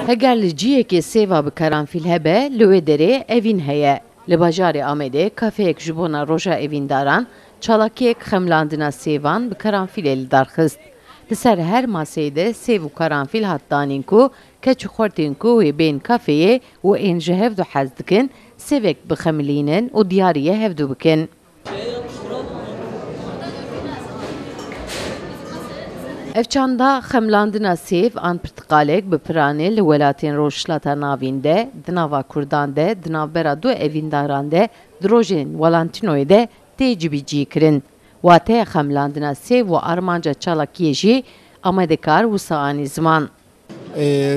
Hegerli ciyekê sêva bi karanfîl hebe, li wê derê evîn heye. Li bajarê Amedê kafeyek ji bona roja evîndaran, çalakiyek xemlandina sêvan bi karanfîlê li darxist. Li ser her maseyê de sêv û karanfîl hat danîn ku keç û xortên ku wê bên kafeyê û ên ji hevdû hez dikin, sêvek bixemilînin û diyariyê hevdû bikin. Evçanda xemlandina sêv an pirtiqalek bi piranê li welatên Rojhilata navîn de, di nava Kurdan de, di navbera du evîndaran de, di rojên Valentinoyê de tê cibîcîkirin. Wateya xemlandina sêv û armanca çalakiyê jî amedekar wisa anî ziman.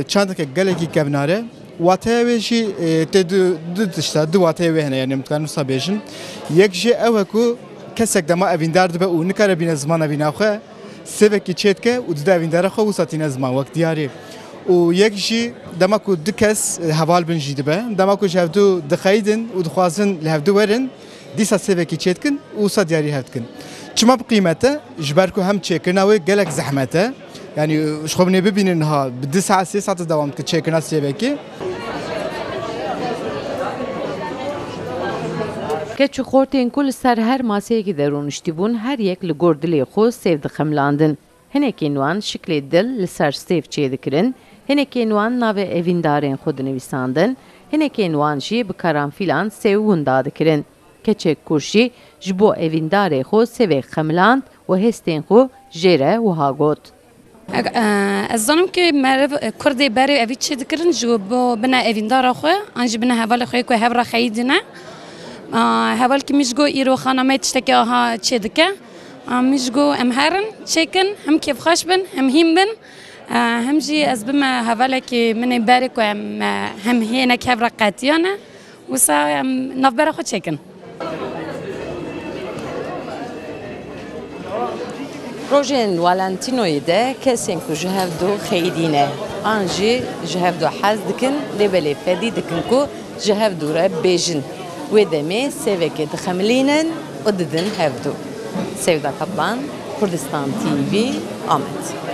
Çandekek gelekî kevnare, wateya wê jî tê du tişta, du wateya wê hene yani mutkarim wisa bêjin. Yek jî ew e ku kesek dema evîndar dibe û nikare bîne zimana vîna xwe, sêvekî çêdike û dide evîndara xwe wisa tîne ziman wek diyarê. û yek jî dema ku du kes heval bin jî dibe, dema ku ji hevdû dixeyidin û dixwazin li hevdû werin, dîsa sêvekî çêdikin û wisa diyarî hev dikin. Çima bi qîmete ji ber ku hem çêkirina wê gelek zehmet e, yani ji xwe binê bibînin ha bi 2 saet 3 saet dewam dike çêkirina sêvekî. Keç û xortên ku li ser her maseyekî de rûniştîbûn, her yek li gor dilê xwe sêv dixemlandin. Hinekên wan şiklê dil li ser sêv çêdikirin, hinekên wan navê evîndarên xwe dinivîsandin, hinekên wan jî bi karanfîlan sêv winda dikirin. Keçek kurşî ji bo evîndarê xwe sêvek xemiland û hestên xwe jê re wiha got. Ez zanim ki meriv Kurdê berê evî çê dikirin ji bo bina evîndara xwe, an jî bina hevalê xwe ku hev re xeyîdine. Heval ki mijgo îro xanamê tiştekî aha çê dike. Mijgo em herin çêkin, hem kêfxweş bin, hem hîn bin. Hem jî ez bime hevalekî min ê berê ku em hem hênek hev re qetiyan e, wisa em navbera xwe çêkin. Rojên Valentinoyê de kesên ku ji hevdû xeyîdîne, an jî ji hevdû hez dikin, lêbelê fedî dikin ku ji hevdû re bêjin. Wê demê sêvekê dixemilînin û didin hevdû. Sevda Kaplan, Kurdistan TV, Amed.